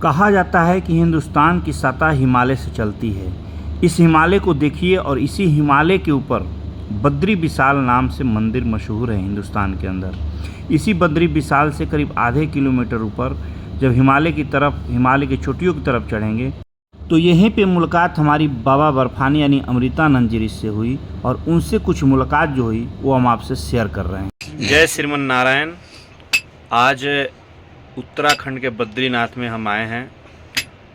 कहा जाता है कि हिंदुस्तान की सतह हिमालय से चलती है। इस हिमालय को देखिए और इसी हिमालय के ऊपर बद्री विशाल नाम से मंदिर मशहूर है हिंदुस्तान के अंदर। इसी बद्री विशाल से करीब आधे किलोमीटर ऊपर जब हिमालय की चोटियों की तरफ चढ़ेंगे तो यहीं पे मुलाकात हमारी बाबा बर्फानी यानी अमृतानंद जी से हुई और उनसे कुछ मुलाकात जो हुई वो हम आपसे शेयर कर रहे हैं। जय श्रीमन नारायण। आज उत्तराखंड के बद्रीनाथ में हम आए हैं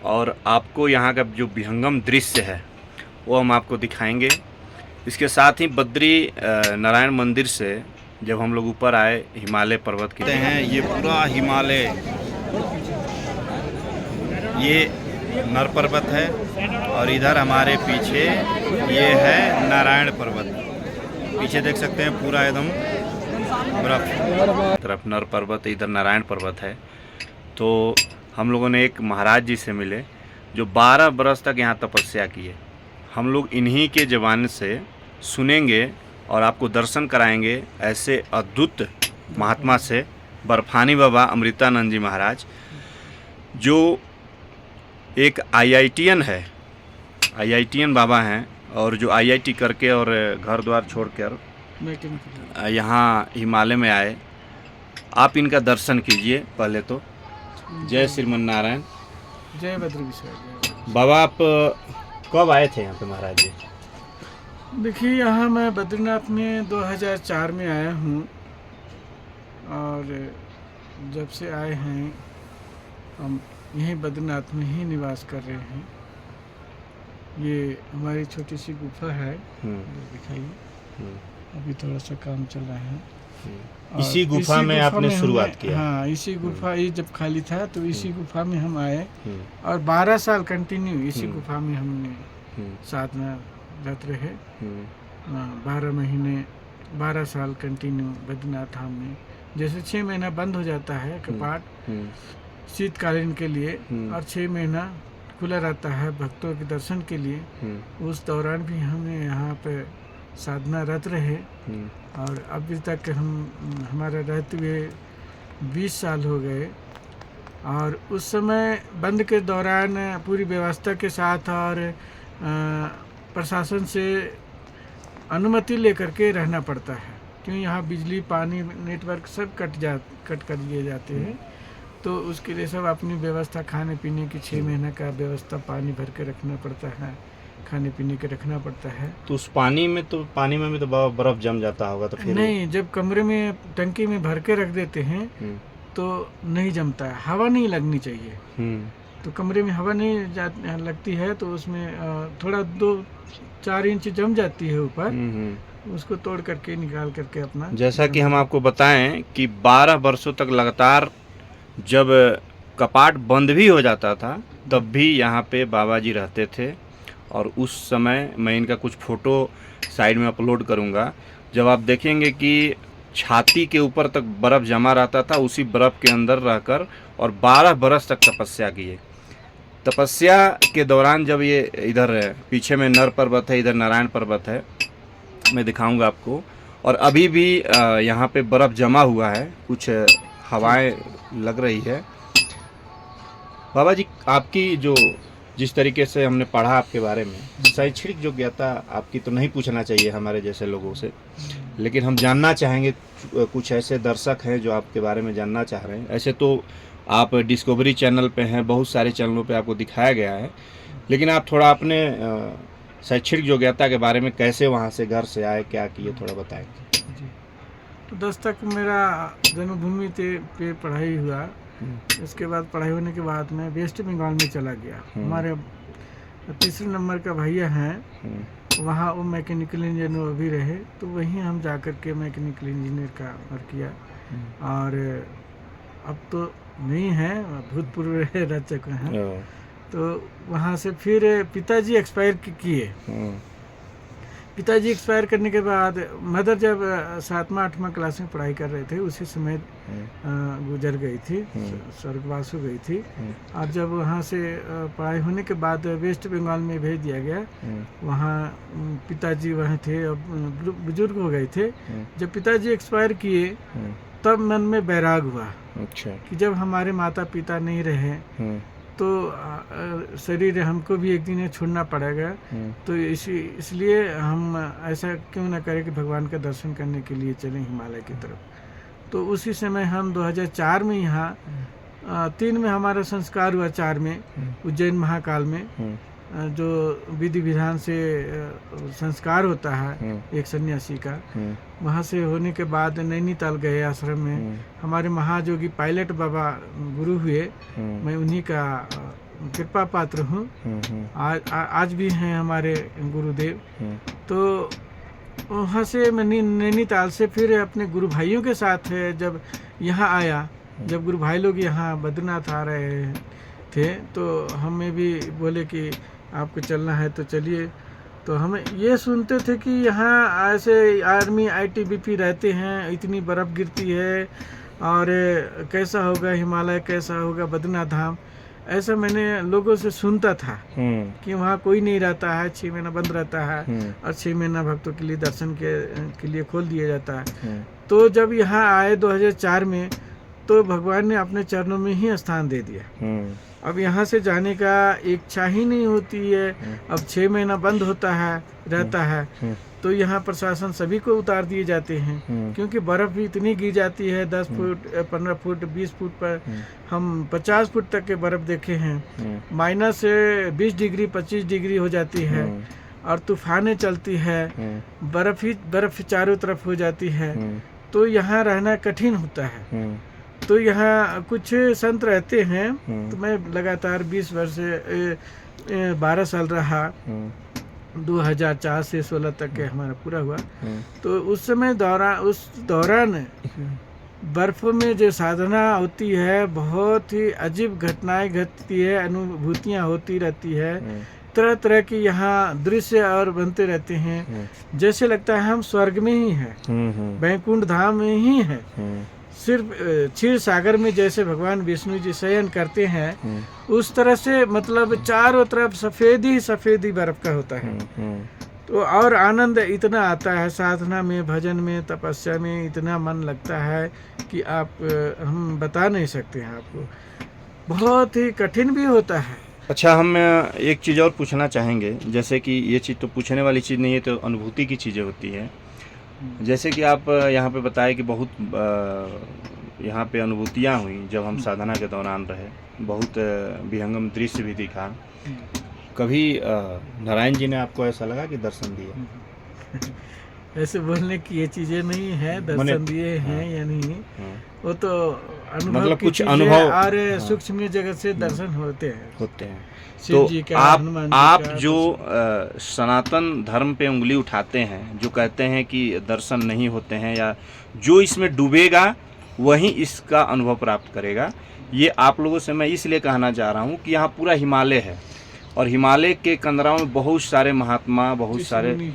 और आपको यहाँ का जो विहंगम दृश्य है वो हम आपको दिखाएंगे। इसके साथ ही बद्री नारायण मंदिर से जब हम लोग ऊपर आए हिमालय पर्वत के हैं, ये पूरा हिमालय, ये नर पर्वत है और इधर हमारे पीछे ये है नारायण पर्वत। पीछे देख सकते हैं पूरा एकदम बर्फ, तरफ नर पर्वत, इधर नारायण पर्वत है। तो हम लोगों ने एक महाराज जी से मिले जो 12 बरस तक यहाँ तपस्या किए। हम लोग इन्हीं के ज़बान से सुनेंगे और आपको दर्शन कराएंगे ऐसे अद्भुत महात्मा से, बर्फानी बाबा अमृतानंद जी महाराज, जो एक IITian है, IITian बाबा हैं और जो IIT करके और घर द्वार छोड़कर यहाँ हिमालय में आए। आप इनका दर्शन कीजिए पहले तो। जय श्रीमन नारायण। जय बद्री विशाल। बाबा आप कब आए थे यहाँ पे महाराज जी? देखिए, यहाँ मैं बद्रीनाथ में 2004 में आया हूँ और जब से आए हैं हम यहीं बद्रीनाथ में ही निवास कर रहे हैं। ये हमारी छोटी सी गुफा है, दिखाइए। अभी थोड़ा सा काम चल रहा है। इसी गुफा में आपने शुरुआत किया? हाँ, इसी गुफा, ये जब खाली था तो इसी गुफा में हम आए और 12 साल कंटिन्यू इसी गुफा में हमने साधना रत रहे। 12 महीने, 12 साल कंटिन्यू बद्रीनाथ धाम में। जैसे 6 महीना बंद हो जाता है कपाट शीतकालीन के लिए और 6 महीना खुला रहता है भक्तों के दर्शन के लिए, उस दौरान भी हमने यहाँ पे साधना रत रहे और अभी तक हमारा रहते हुए 20 साल हो गए। और उस समय बंद के दौरान पूरी व्यवस्था के साथ और प्रशासन से अनुमति लेकर के रहना पड़ता है, क्योंकि यहाँ बिजली, पानी, नेटवर्क सब कट कर दिए जाते हैं। तो उसके लिए सब अपनी व्यवस्था, खाने पीने की 6 महीने का व्यवस्था, पानी भर के रखना पड़ता है, खाने पीने के रखना पड़ता है। तो उस पानी में तो बर्फ जम जाता होगा तो फिर? नहीं, जब कमरे में टंकी में भर के रख देते हैं तो नहीं जमता है, हवा नहीं लगनी चाहिए। तो कमरे में हवा नहीं लगती है तो उसमें थोड़ा 2-4 इंच जम जाती है ऊपर, उसको तोड़ करके निकाल करके अपना। जैसा कि हम आपको बताएं कि 12 वर्षों तक लगातार जब कपाट बंद भी हो जाता था तब भी यहाँ पे बाबा जी रहते थे। और उस समय मैं इनका कुछ फ़ोटो साइड में अपलोड करूँगा। जब आप देखेंगे कि छाती के ऊपर तक बर्फ़ जमा रहता था, उसी बर्फ़ के अंदर रहकर और 12 बरस तक तपस्या किए। तपस्या के दौरान जब ये इधर पीछे में नर पर्वत है, इधर नारायण पर्वत है, मैं दिखाऊंगा आपको। और अभी भी यहाँ पे बर्फ़ जमा हुआ है, कुछ हवाएं लग रही है। बाबा जी, आपकी जिस तरीके से हमने पढ़ा आपके बारे में, शैक्षणिक योग्यता आपकी तो नहीं पूछना चाहिए हमारे जैसे लोगों से, लेकिन हम जानना चाहेंगे, कुछ ऐसे दर्शक हैं जो आपके बारे में जानना चाह रहे हैं। ऐसे तो आप डिस्कवरी चैनल पे हैं, बहुत सारे चैनलों पे आपको दिखाया गया है, लेकिन आप थोड़ा अपने शैक्षणिक योग्यता के बारे में, कैसे वहाँ से घर से आए, क्या किए, थोड़ा बताएंगे। तो 10 तक मेरा जन्मभूमि पे पढ़ाई हुआ। इसके बाद पढ़ाई होने के बाद मैं वेस्ट बंगाल में चला गया। हमारे 3 नंबर का भैया हैं, वहाँ वो मैकेनिकल इंजीनियर भी रहे, तो वहीं हम जा कर के मैकेनिकल इंजीनियर का वर्क किया। और अब तो नहीं है, भूतपूर्व रह चुके हैं। तो वहाँ से फिर पिताजी एक्सपायर किए। पिताजी एक्सपायर करने के बाद मदर जब 7वां 8वां क्लास में पढ़ाई कर रहे थे, उसी समय गुजर गई थी, स्वर्गवास हो गई थी। और जब वहाँ से पढ़ाई होने के बाद वेस्ट बंगाल में भेज दिया गया, वहाँ पिताजी वहाँ थे, अब बुजुर्ग हो गए थे। जब पिताजी एक्सपायर किए तब मन में बैराग हुआ। अच्छा। कि जब हमारे माता पिता नहीं रहे तो शरीर हमको भी एक दिन छोड़ना पड़ेगा। तो इसलिए हम ऐसा क्यों ना करें कि भगवान का दर्शन करने के लिए चलें हिमालय की तरफ। तो उसी समय हम 2004 में यहाँ 3 में हमारा संस्कार हुआ, 4 में उज्जैन महाकाल में जो विधि विधान से संस्कार होता है एक सन्यासी का, वहाँ से होने के बाद नैनीताल गए आश्रम में। हमारे महाजोगी पायलट बाबा गुरु हुए, मैं उन्हीं का कृपा पात्र हूँ। आज भी हैं हमारे गुरुदेव। तो वहाँ से मैं नैनीताल से फिर अपने गुरु भाइयों के साथ जब यहाँ आया, जब गुरु भाई लोग यहाँ बद्रीनाथ आ रहे थे, तो हमें भी बोले कि आपको चलना है तो चलिए। तो हम ये सुनते थे कि यहाँ ऐसे आर्मी ITBP रहते हैं, इतनी बर्फ़ गिरती है, और कैसा होगा हिमालय, कैसा होगा बद्रीनाथ धाम, ऐसा मैंने लोगों से सुनता था कि वहाँ कोई नहीं रहता है, 6 महीना बंद रहता है और 6 महीना भक्तों के लिए दर्शन के लिए खोल दिया जाता है। तो जब यहाँ आए 2004 में, तो भगवान ने अपने चरणों में ही स्थान दे दिया। अब यहाँ से जाने का इच्छा ही नहीं होती है। अब 6 महीना बंद होता है, रहता है, तो यहाँ प्रशासन सभी को उतार दिए जाते हैं, क्योंकि बर्फ़ भी इतनी गिर जाती है, 10 फुट 15 फुट 20 फुट पर हम 50 फुट तक के बर्फ़ देखे हैं। माइनस 20 डिग्री 25 डिग्री हो जाती है, और तूफानें चलती है, बर्फ़ चारों तरफ हो जाती है। तो यहाँ रहना कठिन होता है। तो यहाँ कुछ संत रहते हैं, तो मैं लगातार 20 वर्ष 12 साल रहा, 2004 से 16 तक के हमारा पूरा हुआ। तो उस दौरान बर्फ़ में जो साधना होती है, बहुत ही अजीब घटनाएं घटती है, अनुभूतियाँ होती रहती है, तरह तरह की यहाँ दृश्य और बनते रहते हैं। जैसे लगता है हम स्वर्ग में ही हैं, वैकुंठ धाम में ही हैं। सिर्फ क्षीर सागर में जैसे भगवान विष्णु जी शयन करते हैं, उस तरह से मतलब चारों तरफ सफेदी बर्फ का होता है। तो और आनंद इतना आता है साधना में, भजन में, तपस्या में, इतना मन लगता है कि हम बता नहीं सकते हैं आपको। बहुत ही कठिन भी होता है। अच्छा, हम एक चीज़ और पूछना चाहेंगे, जैसे कि ये चीज़ तो पूछने वाली चीज़ नहीं है, तो अनुभूति की चीज़ें होती हैं। जैसे कि आप यहाँ पे बताए कि बहुत यहाँ पे अनुभूतियाँ हुई जब हम साधना के दौरान रहे, बहुत विहंगम दृश्य भी दिखा। कभी नारायण जी ने आपको ऐसा लगा कि दर्शन दिए? ऐसे बोलने की ये चीज़ें नहीं है, दर्शन दिए हैं या नहीं, वो तो अनुभव मतलब की कुछ चीज़ें अनुभव और सूक्ष्म जगत से दर्शन होते हैं। तो जी का, आप जो सनातन धर्म पे उंगली उठाते हैं, जो कहते हैं कि दर्शन नहीं होते हैं, या जो इसमें डूबेगा वही इसका अनुभव प्राप्त करेगा, ये आप लोगों से मैं इसलिए कहना चाह रहा हूँ कि यहाँ पूरा हिमालय है, और हिमालय के कंदराओं में बहुत सारे महात्मा, बहुत सारे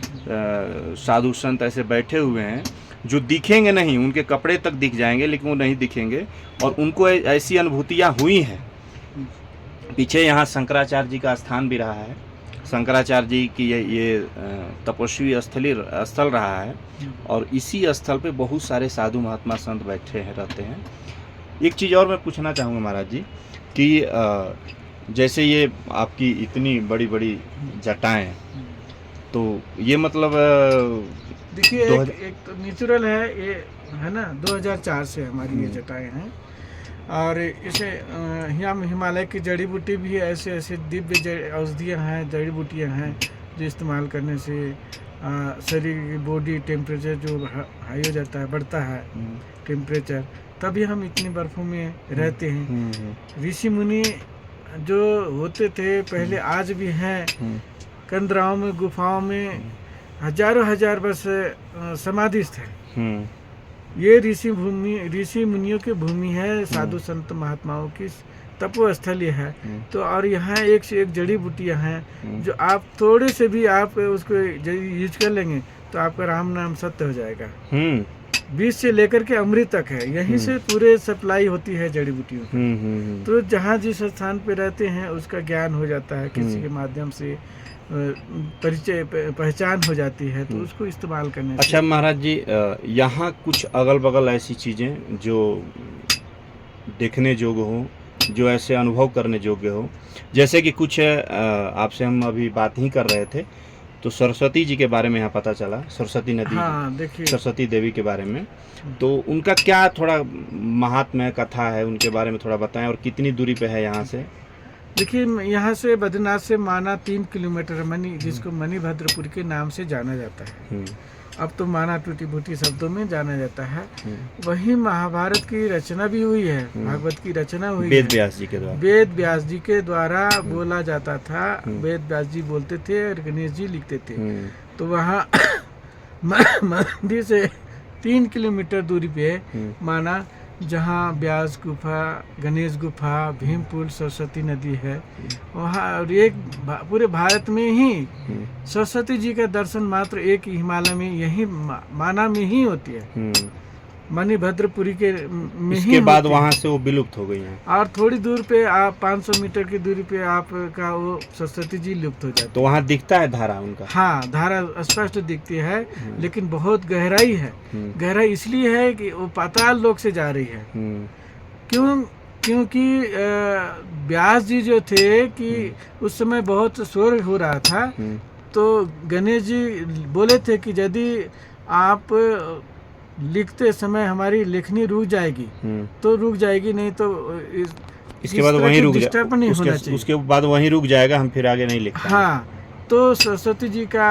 साधु संत ऐसे बैठे हुए हैं जो दिखेंगे नहीं, उनके कपड़े तक दिख जाएंगे लेकिन वो नहीं दिखेंगे, और उनको ऐसी अनुभूतियाँ हुई हैं। पीछे यहाँ शंकराचार्य जी का स्थान भी रहा है, शंकराचार्य जी की ये तपस्वी स्थल रहा है, और इसी स्थल पे बहुत सारे साधु महात्मा संत बैठे हैं, रहते हैं। एक चीज़ और मैं पूछना चाहूँगा महाराज जी कि जैसे ये आपकी इतनी बड़ी बड़ी जटाएं, तो ये मतलब देखिए एक तो नेचुरल है ये, है ना, 2004 से हमारी ये जटाएं हैं, और इसे यहाँ हिमालय की जड़ी बूटी भी है, ऐसे दिव्य औषधियाँ हैं, जड़ी बूटियाँ हैं, जो इस्तेमाल करने से शरीर की बॉडी टेम्परेचर जो हाई हो जाता है, बढ़ता है टेम्परेचर, तभी हम इतनी बर्फ़ों में रहते हैं। ऋषि मुनि जो होते थे पहले, आज भी हैं, कंदराओं में, गुफाओं में हजारों हजार वर्ष समाधिस्थ है। ये ऋषि मुनियों की भूमि है, साधु संत महात्माओं की तपोस्थल ये है। तो और यहाँ एक से एक जड़ी बूटियाँ हैं, जो आप थोड़े से भी आप उसको यूज कर लेंगे तो आपका राम नाम सत्य हो जाएगा। बीज से लेकर के अमृत तक है, यहीं से पूरे सप्लाई होती है जड़ी बूटियों की। तो जहाँ जिस स्थान पे रहते हैं उसका ज्ञान हो जाता है, किसी के माध्यम से परिचय पहचान हो जाती है, तो उसको इस्तेमाल करने। अच्छा महाराज जी, यहाँ कुछ अगल बगल ऐसी चीज़ें जो देखने जोग हो, जो ऐसे अनुभव करने योग्य हो। जैसे कि कुछ आपसे हम अभी बात ही कर रहे थे तो सरस्वती जी के बारे में यहाँ पता चला, सरस्वती नदी, हाँ देखिए, सरस्वती देवी के बारे में, तो उनका क्या थोड़ा महात्म्य कथा है, उनके बारे में थोड़ा बताएं, और कितनी दूरी पे है यहाँ से? देखिए यहाँ से बद्रीनाथ से माना 3 किलोमीटर मनी, जिसको मणिभद्रपुर के नाम से जाना जाता है। अब तो माना टूटी फूटी शब्दों में जाना जाता है। वहीं महाभारत की रचना भी हुई है, भागवत की रचना हुई है वेद व्यास जी के द्वारा। वेद व्यास जी के द्वारा बोला जाता था। वेद व्यास जी बोलते थे और गणेश जी लिखते थे। तो वहाँ मंदिर से 3 किलोमीटर दूरी पे माना, जहाँ व्यास गुफा, गणेश गुफा, भीम पुल, सरस्वती नदी है वहाँ। और एक पूरे भारत में ही सरस्वती जी का दर्शन मात्र एक हिमालय में, यही माना में ही होती है, मणिभद्रपुरी के में इसके बाद वहाँ से वो विलुप्त हो गई हैं। और थोड़ी दूर पे आप 500 मीटर की दूरी पे आपका वो सरस्वती जी लुप्त हो जाती है। तो वहाँ दिखता है धारा उनका? हाँ, धारा स्पष्ट दिखती है, लेकिन बहुत गहराई है। गहराई इसलिए है कि वो पाताल लोक से जा रही है। क्योंकि व्यास जी जो थे कि उस समय बहुत शोर हो रहा था, तो गणेश जी बोले थे कि यदि आप लिखते समय हमारी लेखनी रुक जाएगी तो रुक जाएगी, नहीं तो इसके बाद वहीं रुक डिस्टर्ब नहीं होना चाहिए। उसके बाद वहीं रुक जाएगा, हम फिर आगे नहीं लिख पाएंगे। हाँ, तो सरस्वती जी का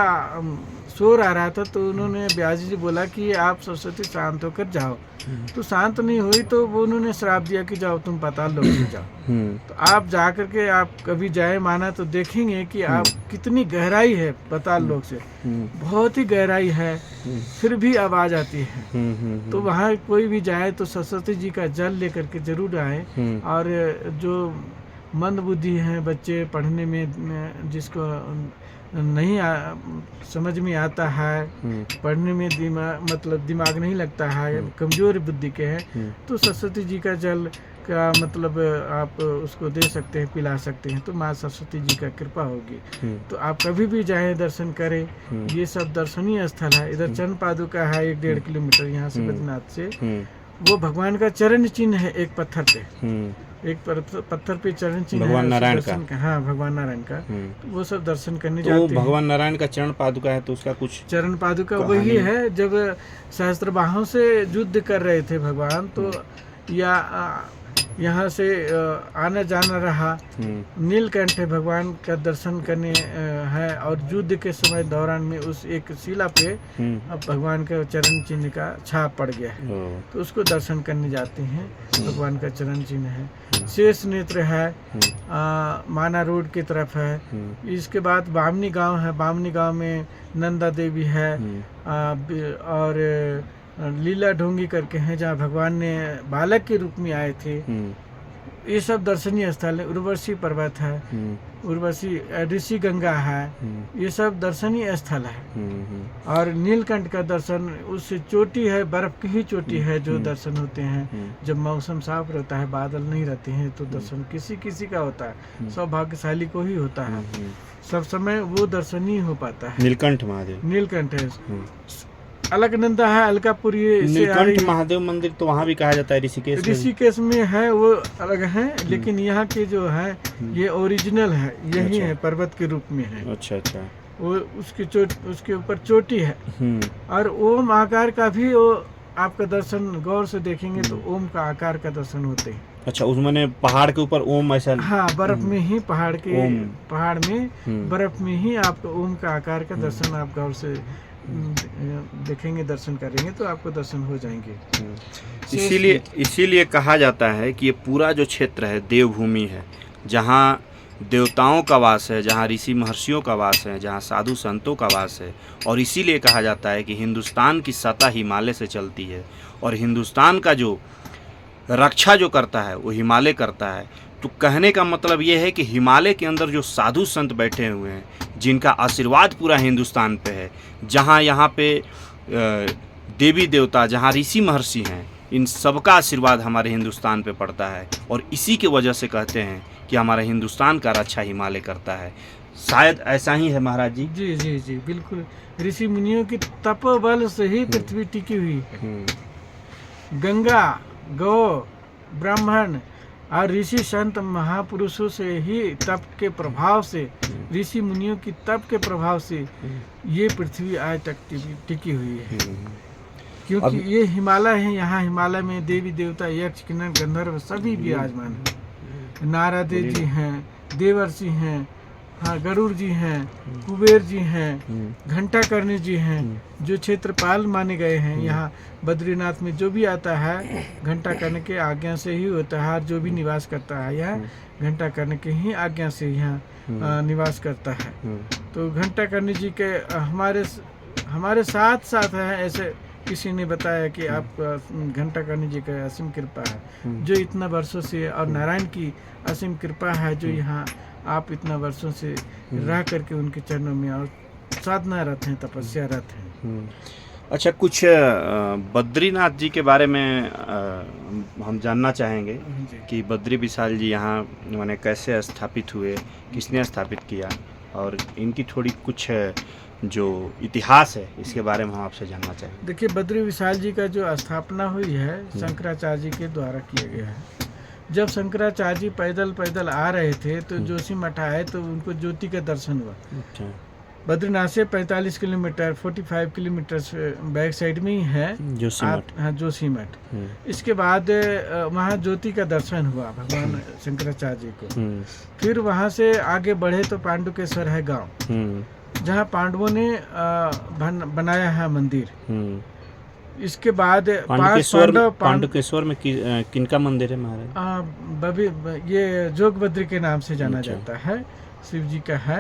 शोर आ रहा था, तो उन्होंने व्यास जी बोला कि आप सरस्वती शांत होकर जाओ। तो शांत नहीं हुई, तो वो उन्होंने श्राप दिया कि जाओ तुम पाताल लोक में जाओ। तो आप जा करके आप कभी जाए माना तो देखेंगे कि आप कितनी गहराई है पाताल लोक से, बहुत ही गहराई है, फिर भी आवाज आती है। तो वहाँ कोई भी जाए तो सरस्वती जी का जल लेकर के जरूर आए। और जो मंद बुद्धि हैं बच्चे, पढ़ने में जिसको नहीं समझ में आता है, पढ़ने में दिमाग नहीं लगता है, कमजोर बुद्धि के हैं, तो सरस्वती जी का जल का मतलब आप उसको दे सकते हैं, पिला सकते हैं, तो माँ सरस्वती जी का कृपा होगी। तो आप कभी भी जाएं, दर्शन करें। ये सब दर्शनीय स्थल है। इधर चरण पादुका है 1-1.5 किलोमीटर यहाँ से बद्रीनाथ से। वो भगवान का चरण चिन्ह है, एक पत्थर पे, एक पत्थर पे चरण चिन्ह भगवान नारायण का। हाँ, भगवान नारायण का। तो वो सब दर्शन करने तो जाते हैं। भगवान नारायण का चरण पादुका है, तो उसका कुछ चरण पादुका वही है, जब सहस्त्रबाहों से युद्ध कर रहे थे भगवान, तो यहाँ से आना जाना रहा। नीलकंठ भगवान का दर्शन करने है, और युद्ध के समय दौरान में उस एक शिला पे अब भगवान का चरण चिन्ह का छाप पड़ गया है, तो उसको दर्शन करने जाते हैं। भगवान का चरण चिन्ह है। शेष नेत्र है, माना रोड की तरफ है। इसके बाद बामनी गांव है। बामनी गांव में नंदा देवी है, और लीला ढोंगी करके हैं, जहाँ भगवान ने बालक के रूप में आए थे। ये सब दर्शनीय स्थल है। उर्वशी पर्वत है, उर्वशी, ऋषि गंगा है, ये सब दर्शनीय स्थल है। और नीलकंठ का दर्शन, उस चोटी है, बर्फ की ही चोटी है, जो दर्शन होते हैं जब मौसम साफ रहता है, बादल नहीं रहते हैं, तो दर्शन किसी किसी का होता है, सौभाग्यशाली को ही होता है। सब समय वो दर्शनीय हो पाता है। नीलकंठ महादेव, नीलकंठ है। अलकनंदा है, अलकापुर। ये नीलकंठ महादेव मंदिर तो वहाँ भी कहा जाता है, ऋषिकेश में है, वो अलग है। लेकिन यहाँ के जो है ये ओरिजिनल है, यही है, पर्वत के रूप में है। अच्छा अच्छा। वो उसके ऊपर चोटी है। और ओम आकार का भी वो आपका दर्शन गौर से देखेंगे तो ओम का आकार का दर्शन होते हैं। अच्छा, उसमें पहाड़ के ऊपर ओम ऐसा? हाँ, बर्फ में ही, पहाड़ में बर्फ में ही आपको ओम का आकार का दर्शन आप गौर से देखेंगे, दर्शन करेंगे तो आपको दर्शन हो जाएंगे। इसीलिए कहा जाता है कि ये पूरा जो क्षेत्र है देवभूमि है, जहाँ देवताओं का वास है, जहाँ ऋषि महर्षियों का वास है, जहाँ साधु संतों का वास है। और इसीलिए कहा जाता है कि हिंदुस्तान की सतह हिमालय से चलती है, और हिंदुस्तान का जो रक्षा जो करता है वो हिमालय करता है। तो कहने का मतलब ये है कि हिमालय के अंदर जो साधु संत बैठे हुए हैं, जिनका आशीर्वाद पूरा हिंदुस्तान पे है, जहाँ यहाँ पे देवी देवता, जहाँ ऋषि महर्षि हैं, इन सबका आशीर्वाद हमारे हिंदुस्तान पे पड़ता है। और इसी के वजह से कहते हैं कि हमारा हिंदुस्तान का रक्षा हिमालय करता है। शायद ऐसा ही है महाराज जी। जी जी जी, बिल्कुल। ऋषि मुनियों की तपोबल से ही पृथ्वी टिकी हुई है। गंगा, गौ, ब्राह्मण, और ऋषि संत महापुरुषों से ही तप के प्रभाव से, ऋषि मुनियों की तप के प्रभाव से ये पृथ्वी आज तक टिकी हुई है। क्योंकि ये हिमालय है, यहाँ हिमालय में देवी देवता यक्ष किन्नर गंधर्व सभी विराजमान हैं। नारद जी हैं, देवर्षि हैं, हाँ गरुड़ जी हैं, कुबेर जी हैं, घंटाकर्णी जी हैं, जो क्षेत्रपाल माने गए हैं। यहाँ बद्रीनाथ में जो भी आता है घंटाकर्णी के आज्ञा से ही होता है, और जो भी निवास करता है यहाँ घंटाकर्णी के ही आज्ञा से यहाँ निवास करता है। तो घंटाकर्णी जी के हमारे साथ साथ है। ऐसे किसी ने बताया कि आप घंटाकर्णी जी का असीम कृपा है जो इतना वर्षों से, और नारायण की असीम कृपा है जो यहाँ आप इतना वर्षों से रह करके उनके चरणों में और साधनारत हैं, तपस्यारत हैं। अच्छा, कुछ बद्रीनाथ जी के बारे में हम जानना चाहेंगे कि बद्री विशाल जी यहाँ माने कैसे स्थापित हुए, किसने स्थापित किया, और इनकी थोड़ी कुछ जो इतिहास है इसके बारे में हम आपसे जानना चाहेंगे। देखिए, बद्री विशाल जी का जो स्थापना हुई है शंकराचार्य जी के द्वारा किया गया है। जब शंकराचार्य जी पैदल आ रहे थे तो जोशी मठ आए तो उनको ज्योति का दर्शन हुआ। बद्रीनाथ से 45 किलोमीटर 45 किलोमीटर बैक साइड में ही है जोशी मठ। हाँ, जोशी मठ। इसके बाद वहाँ ज्योति का दर्शन हुआ भगवान शंकराचार्य जी को। फिर वहाँ से आगे बढ़े तो पांडुकेश्वर है गांव, जहाँ पांडवों ने बनाया है मंदिर। इसके बाद पांडुकेश्वर में किनका मंदिर है महाराज? ये जोगबद्री के नाम से जाना जाता है, शिव जी का है।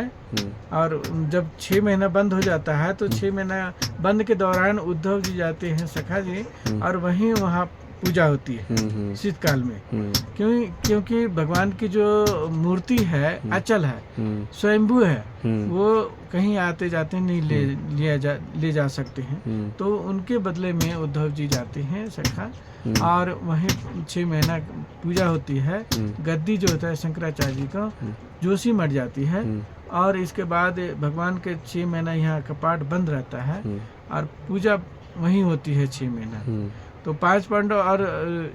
और जब 6 महीना बंद हो जाता है तो 6 महीना बंद के दौरान उद्धव जी जाते हैं, सखा जी, और वहीं वहाँ पूजा होती है शीतकाल में। क्योंकि भगवान की जो मूर्ति है अचल है, स्वयंभू है, वो कहीं आते जाते नहीं ले जा सकते हैं। तो उनके बदले में उद्धव जी जाते हैं सखा, और वहीं 6 महीना पूजा होती है। गद्दी जो होता है शंकराचार्य जी का जोशी मठ जाती है, और इसके बाद भगवान के 6 महीना यहाँ कपाट बंद रहता है और पूजा वहीं होती है 6 महीना। तो 5 पांडव और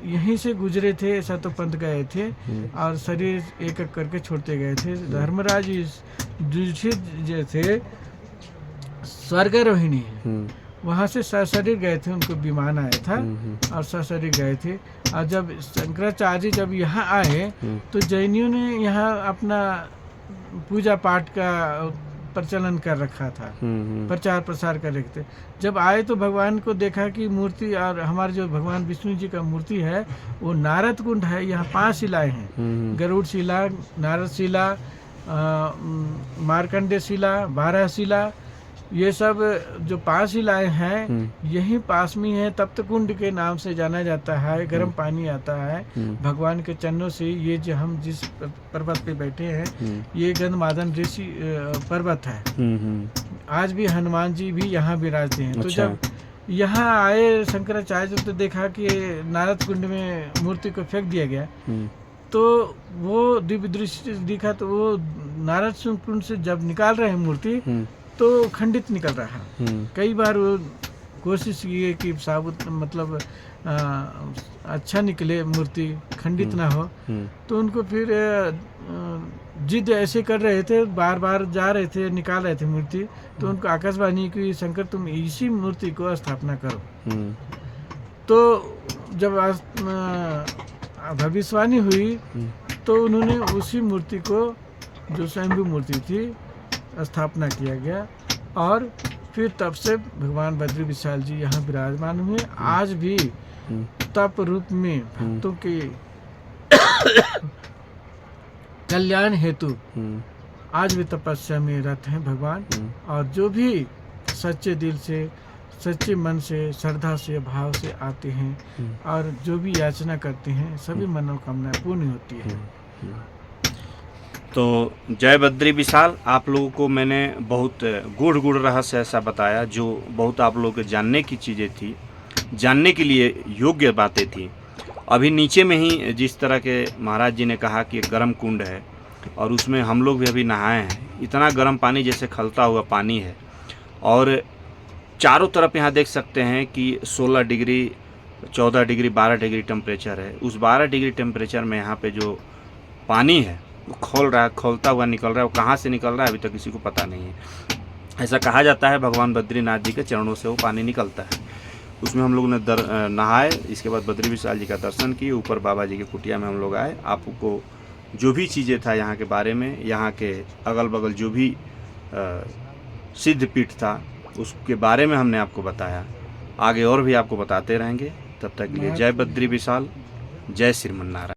यहीं से गुजरे थे, शतपंथ गए थे और शरीर एक एक करके छोड़ते गए थे। धर्मराज युधिष्ठिर जो थे स्वर्गारोहिणी है, वहाँ से सशरीर गए थे, उनको विमान आया था और सशरीर गए थे। और जब शंकराचार्य जब यहाँ आए तो जैनियों ने यहाँ अपना पूजा पाठ का प्रचलन कर रखा था, प्रचार प्रसार कर रखे थे। जब आए तो भगवान को देखा कि मूर्ति, और हमारे जो भगवान विष्णु जी का मूर्ति है वो नारद कुंड है। यहाँ 5 शिलाएं हैं, गरुड़ शिला, नारद शिला, मार्कंडे शिला, 12 शिला, ये सब जो 5 शिलाएं हैं यही पास में है। तप्त कुंड के नाम से जाना जाता है, गर्म पानी आता है भगवान के चरणों से। ये जो हम जिस पर्वत पे बैठे हैं ये गंधमादन ऋषि पर्वत है। आज भी हनुमान जी भी यहाँ विराजते हैं। तो जब यहाँ आए शंकराचार्य तो देखा कि नारद कुंड में मूर्ति को फेंक दिया गया, तो वो दिव्य दृष्टि दिखा तो वो नारद कुंड से जब निकाल रहे हैं मूर्ति तो खंडित निकल रहा है। कई बार वो कोशिश की कि साबुत मतलब अच्छा निकले, मूर्ति खंडित ना हो। तो उनको फिर जिद ऐसे कर रहे थे, बार बार जा रहे थे, निकाल रहे थे मूर्ति। तो उनको आकाशवाणी की, शंकर तुम इसी मूर्ति को स्थापना करो। तो जब भविष्यवाणी हुई तो उन्होंने उसी मूर्ति को, जो स्वयंभू मूर्ति थी, स्थापना किया गया। और फिर तब से भगवान बद्री विशाल जी यहाँ विराजमान हुए। आज भी तप रूप में भक्तों के कल्याण हेतु आज भी तपस्या में रत हैं भगवान। और जो भी सच्चे दिल से, सच्चे मन से, श्रद्धा से, भाव से आते हैं और जो भी याचना करते हैं सभी मनोकामनाएं पूर्ण होती है। तो जय बद्री विशाल, आप लोगों को मैंने बहुत गूढ़ रहस्य ऐसा बताया जो बहुत आप लोगों के जानने की चीज़ें थी, जानने के लिए योग्य बातें थी। अभी नीचे में ही जिस तरह के महाराज जी ने कहा कि गर्म कुंड है और उसमें हम लोग भी अभी नहाए हैं। इतना गर्म पानी जैसे खलता हुआ पानी है, और चारों तरफ यहाँ देख सकते हैं कि 16 डिग्री 14 डिग्री 12 डिग्री टेम्परेचर है। उस 12 डिग्री टेम्परेचर में यहाँ पे जो पानी है वो खोल रहा है, खोलता हुआ निकल रहा है। वो कहाँ से निकल रहा है अभी तक किसी को पता नहीं है। ऐसा कहा जाता है भगवान बद्रीनाथ जी के चरणों से वो पानी निकलता है। उसमें हम लोग ने नहाए, इसके बाद बद्री विशाल जी का दर्शन किए, ऊपर बाबा जी की कुटिया में हम लोग आए। आपको जो भी चीज़ें था यहाँ के बारे में, यहाँ के अगल बगल जो भी सिद्ध पीठ था उसके बारे में हमने आपको बताया। आगे और भी आपको बताते रहेंगे। तब तक के लिए जय बद्री विशाल, जय श्रीमन्नारायण।